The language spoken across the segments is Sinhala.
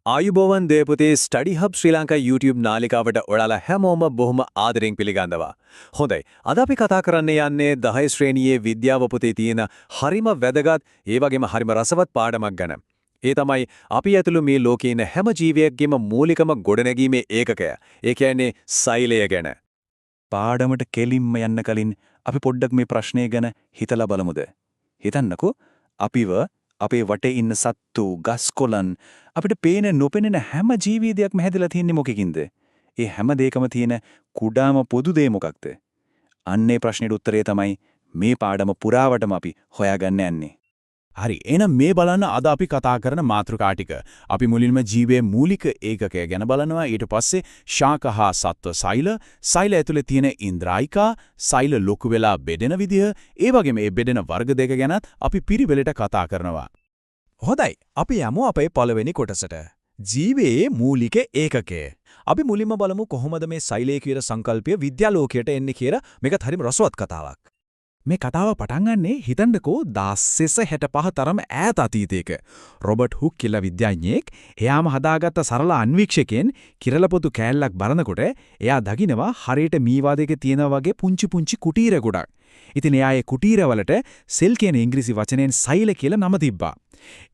ආයුබෝවන් දේපුතේ ස්ටඩි හබ් ශ්‍රී ලංකා YouTube නාලිකාවට ඔයාලා හැමෝම බොහොම ආදරෙන් පිළිගන්නවා. හොඳයි. අද අපි කතා කරන්න යන්නේ 10 ශ්‍රේණියේ විද්‍යාව පොතේ තියෙන හරිම වැදගත් ඒ වගේම හරිම රසවත් පාඩමක් ගැන. ඒ තමයි අපි ඇතුළු මේ ලෝකේ ඉන්න හැම ජීවියෙක්ගේම මූලිකම ගොඩනැගීමේ ඒකකය. ඒ කියන්නේ සෛලය ගැන. පාඩමට කෙලින්ම යන්න කලින් අපි පොඩ්ඩක් මේ ප්‍රශ්නය ගැන හිතලා බලමුද? හිතන්නකෝ අපිව අපේ වටේ ඉන්න සත්තු, ගස්කොළන් අපිට පේන නොපෙනෙන හැම ජීවිතයක්ම හැදලා තියෙන්නේ මොකකින්ද? ඒ හැම දෙයකම තියෙන කුඩාම පොදු දේ මොකක්ද? අන්නේ ප්‍රශ්නෙට උත්තරය තමයි මේ පාඩම පුරාවටම අපි හොයාගන්න යන්නේ. හරි. එහෙනම් මේ බලන්න අද අපි කතා කරන මාතෘකා ටික. අපි මුලින්ම ජීවයේ මූලික ඒකකය ගැන බලනවා. ඊට පස්සේ ශාක හා සත්ව සෛල, සෛල ඇතුලේ තියෙන ඉන්ද්‍රායිකා, සෛල ලොකු වෙලා බෙදෙන විදිය, ඒ වගේම මේ බෙදෙන වර්ග දෙක ගැනත් අපි පිරිවෙලට කතා කරනවා. හොඳයි. අපි යමු අපේ පළවෙනි කොටසට. ජීවයේ මූලික ඒකකය. අපි මුලින්ම බලමු කොහොමද මේ සෛලය කියන සංකල්පය විද්‍යාලෝකයට එන්නේ කියලා. මේකත් හරිම රසවත් කතාවක්. මේ කතාව පටන් ගන්නේ හිතන්නකෝ 1665 තරම ඈත අතීතයක. රොබර්ට් හුක් කියලා විද්‍යාඥයෙක් එයාම හදාගත්ත සරල අන්වීක්ෂකයෙන් කිරලපොතු කෑල්ලක් බලනකොට එයා දකිනවා හරියට මීවාදයක තියෙනා වගේ පුංචි පුංචි කුටීර ගොඩක්. ඉතින් එයා ඒ කුටීරවලට සෙල් කියන ඉංග්‍රීසි වචනයෙන් සෛල කියලා නම තිබ්බා.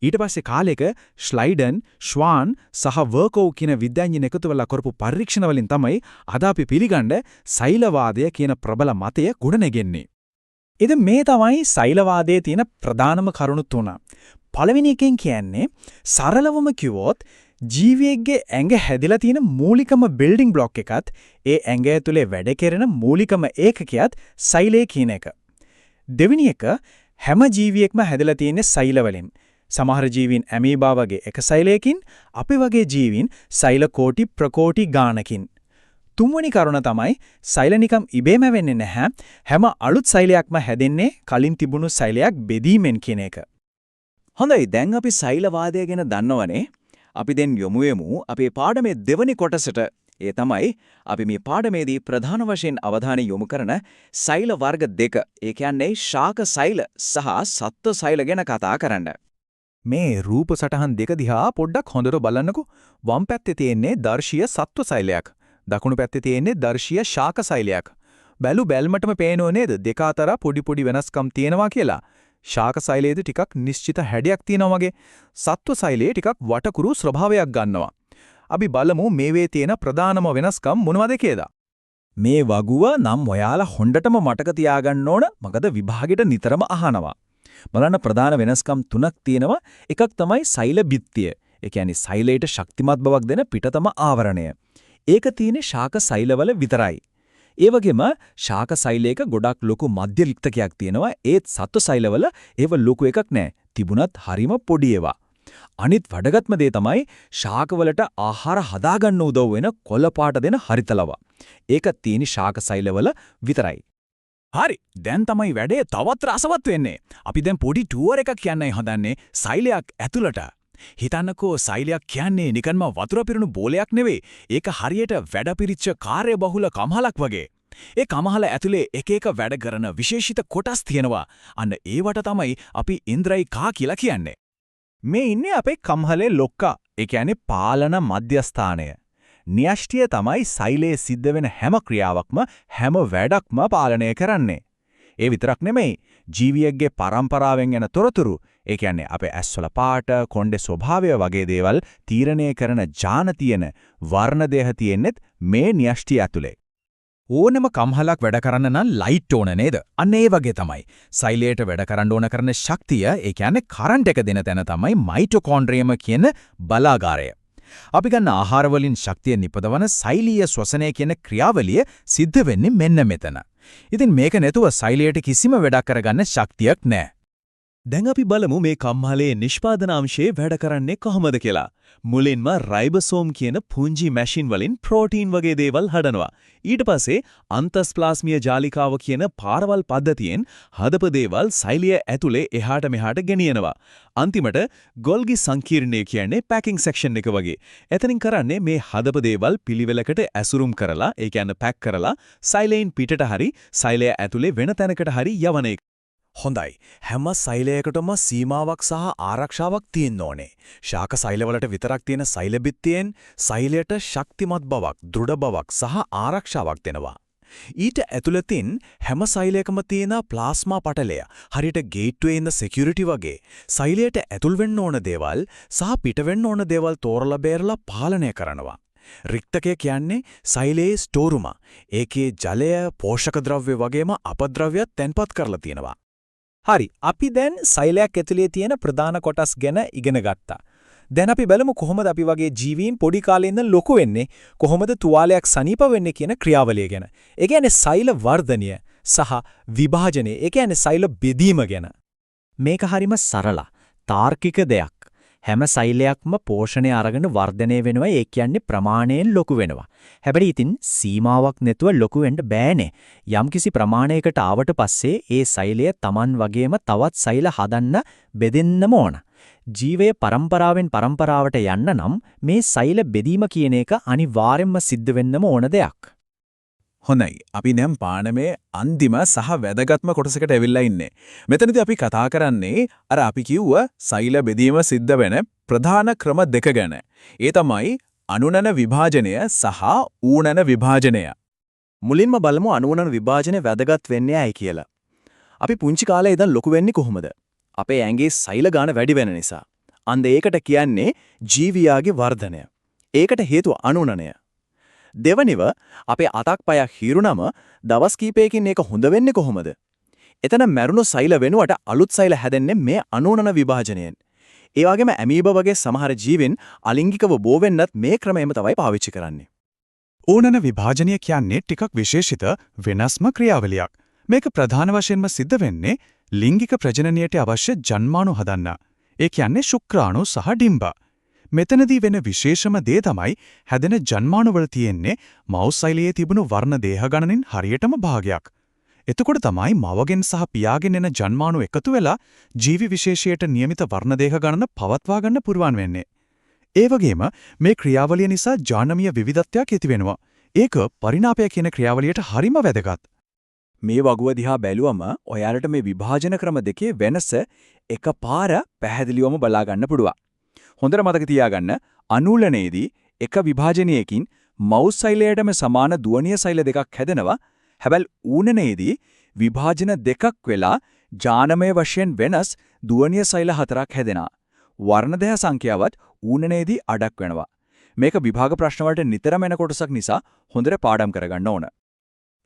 ඊට පස්සේ කාලෙක ශ්ලයිඩන්, ශ්වාන් සහ වර්කෝව් කියන විද්‍යාඥයන් එකතු වෙලා කරපු පරීක්ෂණ වලින් තමයි අද අපි පිළිගන්න සෛලවාදය කියන ප්‍රබල මතය ගොඩනැගෙන්නේ. ඉතින් මේ තමයි සෛලවාදයේ තියෙන ප්‍රධානම කරුණු තුන. පළවෙනි එකෙන් කියන්නේ සරලවම කිව්වොත් ජීවියෙක්ගේ ඇඟ හැදිලා තියෙන මූලිකම බිල්ඩින් බ්ලොක් එකත් ඒ ඇඟ ඇතුලේ වැඩ කෙරෙන මූලිකම ඒකකයත් සෛලය කියන එක. දෙවෙනි එක හැම ජීවියෙක්ම හැදිලා තියෙන්නේ සෛල වලින්. සමහර ජීවීන් ඇමීබා වගේ එක සෛලයකින්, අපි වගේ ජීවීන් සෛල කෝටි ප්‍රකෝටි ගාණකින්. තුන්වෙනි කරුණ තමයි සෛල නිකම් ඉබේම වෙන්නේ නැහැ. හැම අලුත් සෛලයක්ම හැදෙන්නේ කලින් තිබුණු සෛලයක් බෙදීමෙන් කියන එක. හොඳයි, දැන් අපි සෛලවාදය ගැන දන්නවනේ. අපි දැන් යොමු වෙමු අපේ පාඩමේ දෙවැනි කොටසට. ඒ තමයි අපි මේ පාඩමේදී ප්‍රධාන වශයෙන් අවධානය යොමු කරන සෛල වර්ග දෙක. ඒ කියන්නේ ශාක සෛල සහ සත්ව සෛල ගැන කතා කරන්න. මේ රූප සටහන් දෙක දිහා පොඩ්ඩක් හොඳට බලන්නකෝ. වම් පැත්තේ තියෙන්නේ දර්ශීය සත්ව සෛලයක්. දකුණු පැත්තේ තියෙන්නේ දර්ශීය ශාක සෛලයක්. බැලු බැල්මටම පේනෝ නේද දෙක අතර පොඩි පොඩි වෙනස්කම් තියෙනවා කියලා. ශාක සෛලයේදී ටිකක් නිශ්චිත හැඩයක් තියෙනවා වගේ. සත්ව සෛලයේ ටිකක් වටකුරු ස්වභාවයක් ගන්නවා. අපි බලමු මේවේ තියෙන ප්‍රධානම වෙනස්කම් මොනවද කියලා. මේ වගුව නම් ඔයාලා හොඳටම මතක තියාගන්න ඕන. මොකද විභාගෙට නිතරම අහනවා. බලන්න ප්‍රධාන වෙනස්කම් තුනක් තියෙනවා. එකක් තමයි සෛල බිත්තිය. ඒ කියන්නේ සෛලයට ශක්තිමත් බවක් දෙන පිටතම ආවරණය. ඒක තියෙන්නේ ශාක සෛලවල විතරයි. ඒ වගේම ශාක සෛලයක ගොඩක් ලොකු මධ්‍ය රික්තකයක් තියෙනවා. ඒත් සත්ව සෛලවල ඒව ලොකු එකක් නෑ. තිබුණත් හරිම පොඩි ඒවා. අනිත් වැඩගත්ම දේ තමයි ශාකවලට ආහාර හදාගන්න උදව් වෙන කොළ පාට දෙන හරිතලව. ඒක තියෙන්නේ ශාක සෛලවල විතරයි. හරි. දැන් තමයි වැඩේ තවත් රසවත් වෙන්නේ. අපි දැන් පොඩි ටුවර් එකක් යන්නයි හදන්නේ සෛලයක් ඇතුළට. හිතන්නකෝ සෛලයක් කියන්නේ නිකන්ම වතුර පිරුණු බෝලයක් නෙවෙයි. ඒක හරියට වැඩපිරිච්ච කාර්යබහුල කම්හලක් වගේ. ඒ කම්හල ඇතුලේ එක එක වැඩ කරන විශේෂිත කොටස් තියෙනවා. අන්න ඒවට තමයි අපි ඉන්ද්‍රයිකා කියලා කියන්නේ. මේ ඉන්නේ අපේ කම්හලේ ලොක්කා. ඒ කියන්නේ පාලන මධ්‍යස්ථානය. න්‍යෂ්ටිය තමයි සෛලයේ සිද්ධ වෙන හැම ක්‍රියාවක්ම හැම වැඩක්ම පාලනය කරන්නේ. ඒ විතරක් නෙමෙයි ජීවියෙක්ගේ පරම්පරාවෙන් එන තොරතුරු, ඒ කියන්නේ අපේ ඇස්වල පාට, කොණ්ඩේ ස්වභාවය වගේ දේවල් තීරණය කරන ඥාන තියෙන වර්ණ දේහ තියෙන්නේත් මේ න්‍යෂ්ටිය ඇතුලේ. ඕනම කම්හලක් වැඩ කරන්න නම් ලයිට් ඕන නේද? අන්න ඒ වගේ තමයි. සෛලයට වැඩ කරන්න ඕන කරන ශක්තිය, ඒ කියන්නේ කරන්ට් එක දෙන තැන තමයි මයිටොකොන්ඩ්‍රියම කියන බලාගාරය. අපි ගන්න ආහාර වලින් ශක්තිය නිපදවන සෛලීය ශ්වසනය කියන ක්‍රියාවලිය සිද්ධ වෙන්නේ මෙන්න මෙතන. ඉතින් මේක නැතුව සෛලයට කිසිම වැඩක් කරගන්න ශක්තියක් නැහැ. දැන් අපි බලමු මේ කම්හලේ නිෂ්පාදනාංශයේ වැඩ කරන්නේ කොහොමද කියලා. මුලින්ම රයිබෝසෝම් කියන පුංචි මැෂින් වලින් ප්‍රෝටීන් වගේ දේවල් හදනවා. ඊට පස්සේ අන්තස්ප්ලාස්මීය ජාලිකාව කියන පාරවල් පද්ධතියෙන් හදපු දේවල් සෛලය ඇතුලේ එහාට මෙහාට ගෙනියනවා. අන්තිමට ගොල්ගි සංකීර්ණය කියන්නේ පැකින් සෙක්ෂන් එක වගේ. එතනින් කරන්නේ මේ හදපු දේවල් පිළිවෙලකට ඇසුරුම් කරලා, ඒ කියන්නේ පැක් කරලා සෛලයෙන් පිටට හරි සෛලය ඇතුලේ වෙන තැනකට හරි යවන එක. හොඳයි. හැම සෛලයකටම සීමාවක් සහ ආරක්ෂාවක් තියෙන්න ඕනේ. ශාක සෛලවලට විතරක් තියෙන සෛල බිත්තියෙන් සෛලයට ශක්තිමත් බවක්, දෘঢ় බවක් සහ ආරක්ෂාවක් දෙනවා. ඊට ඇතුළතින් හැම සෛලයකම තියෙන ප්ලාස්මා පටලය හරියට ගේට්වේ ඉන්න සිකියුරිටි වගේ සෛලයට ඇතුල් වෙන්න ඕන දේවල් සහ පිට වෙන්න ඕන දේවල් තෝරලා බේරලා පාලනය කරනවා. රික්තකය කියන්නේ සෛලයේ ස්ටෝරුම. ඒකේ ජලය, පෝෂක ද්‍රව්‍ය වගේම අපද්‍රව්‍යත් තැන්පත් කරලා තියෙනවා. හරි. අපි දැන් සෛලයක් ඇතුලේ තියෙන ප්‍රධාන කොටස් ගැන ඉගෙන ගත්තා. දැන් අපි බලමු කොහොමද අපි වගේ ජීවීන් පොඩි කාලේ ඉඳන් ලොකු වෙන්නේ, කොහොමද තුවාලයක් සනීප වෙන්නේ කියන ක්‍රියාවලිය ගැන. ඒ කියන්නේ සෛල වර්ධනය සහ විභාජනය. ඒ කියන්නේ සෛල බෙදීම ගැන. මේක හරිම සරල තාර්කික දෙයක්. හැම සෛලයක්ම පෝෂණය අරගෙන වර්ධනය වෙනවා. ඒ කියන්නේ ප්‍රමාණයෙන් ලොකු වෙනවා. හැබැයි ඉතින් සීමාවක් නැතුව ලොකු වෙන්න බෑනේ. යම්කිසි ප්‍රමාණයකට ආවට පස්සේ ඒ සෛලය Taman වගේම තවත් සෛල හදන්න බෙදෙන්නම ඕන. ජීවය පරම්පරාවෙන් පරම්පරාවට යන්න නම් මේ සෛල බෙදීම කියන එක අනිවාර්යෙන්ම සිද්ධ වෙන්නම ඕන දෙයක්. හොඳයි. අපි දැන් පාඩමේ අන්තිම සහ වැදගත්ම කොටසකට ඇවිල්ලා ඉන්නේ. මෙතනදී අපි කතා කරන්නේ අර අපි කිව්ව සෛල බෙදීම සිද්ධ වෙන ප්‍රධාන ක්‍රම දෙක ගැන. ඒ තමයි අනුනන විභාජනය සහ ඌනන විභාජනය. මුලින්ම බලමු අනුවනන විභාජනය වැදගත් වෙන්නේ ඇයි කියලා. අපි පුංචි කාලේ ඉඳන් ලොකු වෙන්නේ කොහොමද? අපේ ඇඟේ සෛල ගාන වැඩි වෙන නිසා. අන්ද ඒකට කියන්නේ ජීවියාගේ වර්ධනය. ඒකට හේතුව අනුනනය. දෙවනිව අපේ අතක් පයක් හිරුනම දවස් කීපයකින් ඒක හොඳ වෙන්නේ කොහොමද? එතන මැරුණු සෛල වෙනුවට අලුත් සෛල හැදෙන්නේ මේ අනුනන විභාජනයෙන්. ඒ වගේම ඇමීබා වගේ සමහර ජීවීන් අලිංගිකව බෝ වෙන්නත් මේ ක්‍රමයම තමයි පාවිච්චි කරන්නේ. ඌනන විභාජනය කියන්නේ ටිකක් විශේෂිත වෙනස්ම ක්‍රියාවලියක්. මේක ප්‍රධාන වශයෙන්ම සිද්ධ වෙන්නේ ලිංගික ප්‍රජනනයට අවශ්‍ය ජන්මාණු හදන්න. ඒ කියන්නේ ශුක්‍රාණු සහ ඩිම්බ. මෙතනදී වෙන විශේෂම දේ තමයි හැදෙන ජන්මාණු වල තියෙන්නේ මව් සෛලයේ තිබුණු වර්ණ දේහ ගණනින් හරියටම භාගයක්. එතකොට තමයි මවගෙන් සහ පියාගෙන් එන ජන්මාණු එකතු වෙලා ජීවි විශේෂයට නියමිත වර්ණ දේහ ගණන පවත්වා ගන්න පුරුවන් වෙන්නේ. ඒ වගේම මේ ක්‍රියාවලිය නිසා ජානමීය විවිධත්වයක් ඇති වෙනවා. ඒක පරිණාමය කියන ක්‍රියාවලියට හරිම වැදගත්. මේ වගුව දිහා බැලුවම ඔයාලට මේ විභාජන ක්‍රම දෙකේ වෙනස එකපාර පැහැදිලිවම බලා ගන්න පුළුවන්. හොඳට මතක තියාගන්න අනූලනයේදී එක විභාජනයකින් මව් සෛලයටම සමාන දුවනීය සෛල දෙකක් හැදෙනවා. හැබැයි ඌනනයේදී විභාජන දෙකක් වෙලා ජානමය වශයෙන් වෙනස් දුවනීය සෛල හතරක් හැදෙනවා. වර්ණදේහ සංඛ්‍යාවත් ඌනනයේදී අඩක් වෙනවා. මේක විභාග ප්‍රශ්න වලට නිතරම එන කොටසක් නිසා හොඳට පාඩම් කරගන්න ඕන.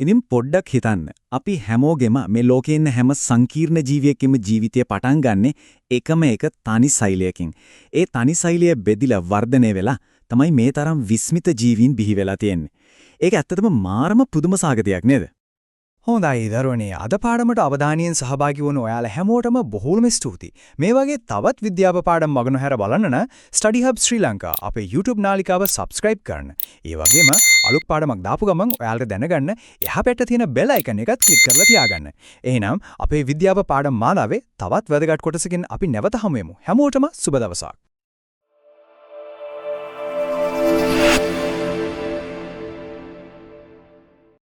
ඉතින් පොඩ්ඩක් හිතන්න. අපි හැමෝගෙම මේ ලෝකේ ඉන්න හැම සංකීර්ණ ජීවියෙකෙම ජීවිතය පටන් ගන්නෙ එකම එක තනි සෛලයකින්. ඒ තනි සෛලය බෙදිලා වර්ධනය වෙලා තමයි මේ තරම් විස්මිත ජීවීන් බිහි වෙලා තියෙන්නේ. ඒක ඇත්තටම මාරම පුදුම සාගතයක් නේද? හොඳයි දරුවනේ අද පාඩමට අවධානයෙන් සහභාගී වුණ ඔයාලා හැමෝටම බොහෝම ස්තුතියි. මේ වගේ තවත් විද්‍යාව පාඩම් මගන හැර බලන්න නම් Study Hub Sri Lanka අපේ YouTube නාලිකාව subscribe කරන්න. ඒ වගේම අලුත් පාඩමක් දාපු ගමන් ඔයාලට දැනගන්න එහා පැත්තේ තියෙන bell icon එකත් click කරලා තියාගන්න. එහෙනම් අපේ විද්‍යාව පාඩම් මාලාවේ තවත් වැදගත් කොටසකින් අපි නැවත හමු වෙමු. හැමෝටම සුබ දවසක්.